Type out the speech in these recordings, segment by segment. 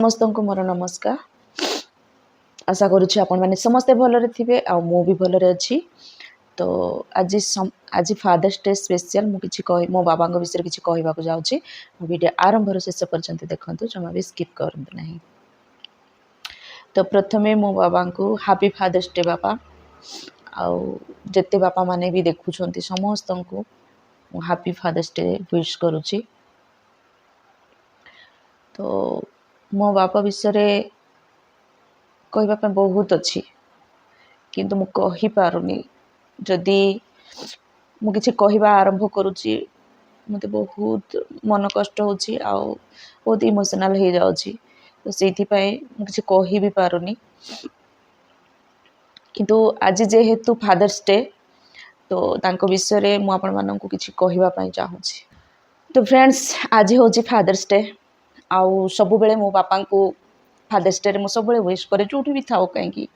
समस्त को मोर नमस्कार। आशा करुच्ची आपण मैंने समस्ते भलरे थे आ मु भी भलरे अच्छी। तो आज फादर्स डे स्पेशल मुझे मो बाबा विषय किसी कहवाक जाऊँगी। वीडियो आरंभ शेष पर्यंत देखते जमा भी स्किप करूँ ना। तो प्रथमे मो बाबा को हैप्पी फादर्स डे बाबा आते बापा माने भी देखुं समस्त को हैप्पी फादर्स डे विश करुच्ची। तो मो बापा विषय कहवाप बहुत अच्छी किंतु मु कहि पारुनी। जदि मु किछि कहवा आरंभ करुच्ची मते बहुत मन कष्ट होची आ बहुत इमोशनल हो जाउची। तो सेठी पय मु किछि कहि भी पारुनी। किंतु आज जेहेतु फादर्स डे तो तांको विषय रे मु आपण मानन को किछि कहवा पय चाहूची। तो फ्रेंड्स आज होची फादर्स डे आउ सब बेले मो बापा को फादर्स डे रे मु सब बेले विश करे जोठी भी थाओ कहीं।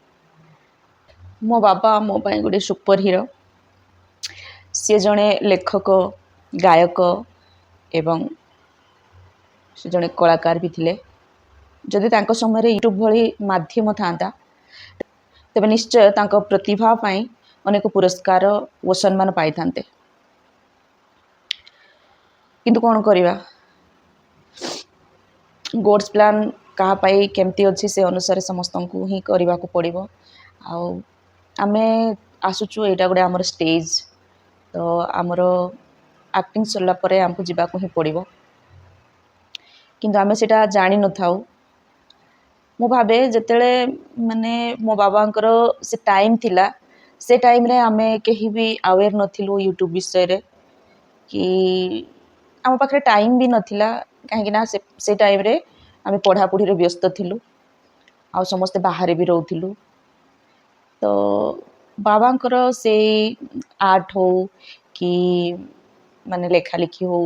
मो बाबा मो पाई गोटे सुपर हीरो। सी जड़े लेखक गायक एवं से जड़े कलाकार भी थिले। जदि तांको समय यूट्यूब भली माध्यम था तेबे निश्चय तांको प्रतिभा पाई अनेक पुरस्कार व सम्मान पाई थांते। किंतु कौन करिवा गोड्स प्लान कहा पाई केमती अच्छी से अनुसार समस्त को ही करने को पड़ो। आमे आसुचु एटा गोटे आमर स्टेज तो आमर एक्टिंग सरला परे हमको जीवाको ही पड़ो। किंतु आमे सेटा जानी न थाउ। मु भाबे जतेले माने मो बाबांकर से टाइम थिला से टाइम रे आमे केही भी अवेयर नथिलु यूट्यूब विषय रे कि आम पाखे टाइम भी नथिला कहीं ना से टाइम रे आमे पढ़ा पढ़ी रे व्यस्त थिलु आ समस्त बाहर भी रहउथिलु। तो बाबांकर से आर्ट हो कि माने लेखा लिखी हो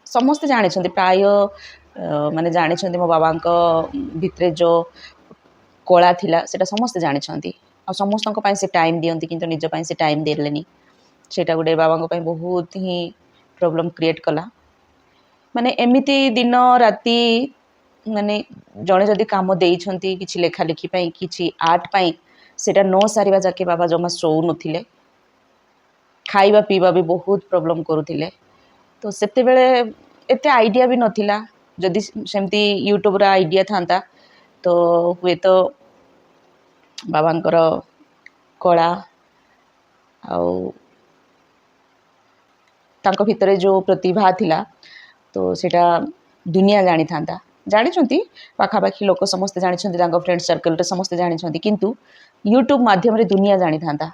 समस्त जाने प्राय माने जाने मो बाबा भितरे जो कला थिला सेटा समस्त जाने आ समस्त से टाइम दियंती किंतु निज पाई से टाइम देलेनी। सेटा गोटे बाबा बहुत ही प्रॉब्लम क्रिएट कला। माने एमिती दिन राति माने जड़े जदि काम देइछंती किछि लेखा लिखि पाई किछि आर्ट पाई सेटा न सारिबा जाके बाबा जमा शो नथिले। खाइबा पीवा भी बहुत प्रॉब्लम करुथिले। तो सेते बेले एते आइडिया भी नथिला। जदि सेमती यूट्यूब रा आइडिया थांता तो हुए तो बाबांकर कला आउ तांको भितरे जो प्रतिभा थिला तो सेटा दुनिया जानी थांता। जानी पाखापाखी लोक समस्त जानी फ्रेंड सर्कल रे समस्त जानी किंतु यूट्यूब माध्यम रे दुनिया जानी थांता।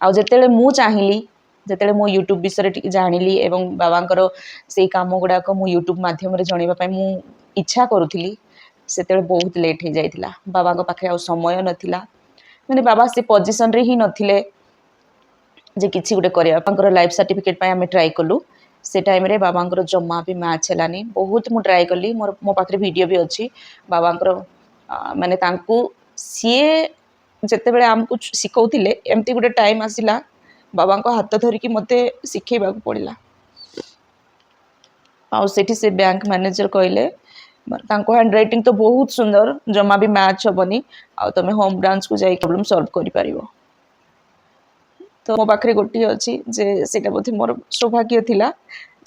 आउ जेतेले मु चाहिली जेतेले मो यूट्यूब विषय टिके जानिली एवं बाबांकर से काम गुड़ाक मु यूट्यूब माध्यम रे जणीबा पई मु इच्छा करुथिली सेतेले बहुत लेट हो जाइतिला। बाबा को पाखे आ समय नथिला माने बाबा से पोजीशन रे ही नथिले जे किछि गुटे करिया। बाबांकर लाइफ सर्टिफिकेट पई हमें ट्राई कलु से टाइम रे बाबांकर जम्मा भी मैच हेलानी। बहुत मु ट्राई कली मो पाखे वीडियो भी अच्छी बाबांकर माने तांको सीए जेते बेले हमकु सिखौथिले एमती गुटे टाइम आसिला बाबा को हाथ धरिकी मते शिखेबा पड़िला। आ सेठी से बैंक मैनेजर कहले तांको हैंड राइटिंग तो बहुत सुंदर जमा भी मैच हेबनी आ तमे होम ब्रांच को जाई प्रॉब्लम सॉल्व करि परिबो। तो मो पाखरे गोटी अछि जे सेटा बोथे मोर सौभाग्य थिला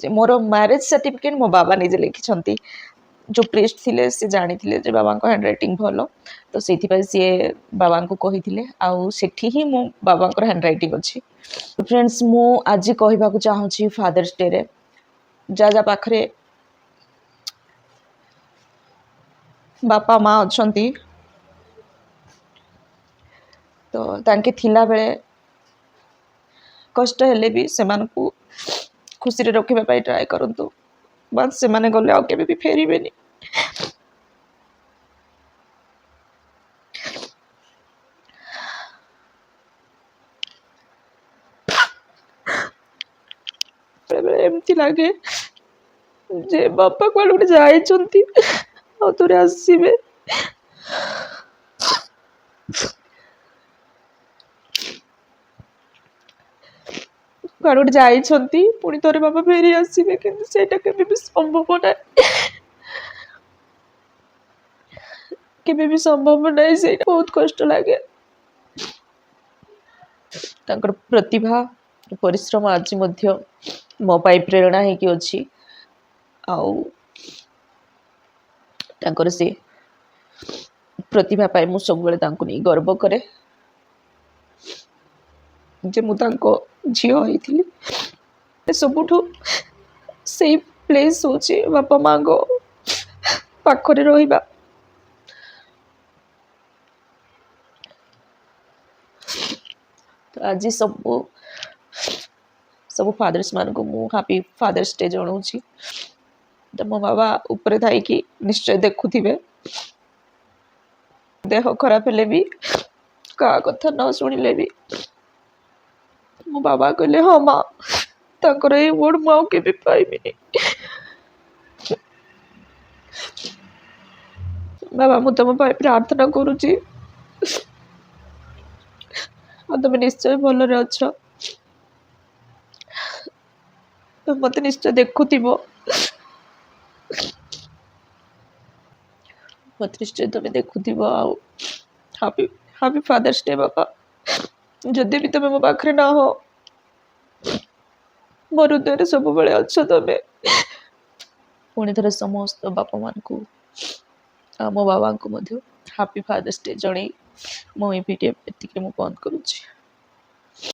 जे मोर मैरिज सर्टिफिकेट मो बाबा निजे लिखिछंती। जो प्रेस्ट थिले से जानी थिले जे बाबा को हैंड राइटिंग भलो तो सेठी पय से बाबा को कहिथिले आउ सेठी ही मो बाबा को हैंड राइटिंग अछि। फ्रेंड्स मु आज कहबा को चाहूची फादर्स डे रे जा जा पाखरे बापा माँ अच्छंती तो तांके थिला बेले कष्ट हेले भी सेमान को खुशी रे रखिबा पई ट्राई करंतु बस से माने गले आ केबे भी फेरिबेनी। एमती लगे जे बापा कुआडे गोटे जाइछंती आ तोरे आसीबे कुआडे गोटे जाइछंती पुणी तोरे बापा फेरी आसीबे किंतु सेटा केबे भी संभव नै। केबे भी संभव नहीं से बहुत कष्ट लगे तांकर प्रतिभा परिश्रम आज मध्य मो पाई प्रेरणा है कि अछि आउ तांकर से प्रतिभा पाई मु सब बेले तांको नहीं गर्व करे जे मु तांको झियो होइथिली सबुठु सेही प्लेस होची बापा माँ को पाखरे रहिबा तो आज सब सब फादर्स मान को मु हैप्पी फादर्स डे जनाऊँ तो मो बाबा ऊपर थाई कि निश्चय देखुथिबे देह खराब हेले भी का कथा न शुणिले भी मो बाबा कहले हाँ माँ ताकर ए वर्ड मु के भी पाइबिनी बाबा मु तुम प्रार्थना करुची तुम निश्चय भलरे अच्छ मत निश्चय देखुथिब मत निश्चय तुम देखुथिब आउ हैप्पी हैप्पी फादर्स डे बाबा जदि भी तुम मो पाखरे ना हो मो हृदय सब बेले अच्छ तुम पुणी थे समस्त बापा मान को मो बाबा को हैप्पी फादर्स डे जन मो ये वीडियो एतिक बंद करुँच।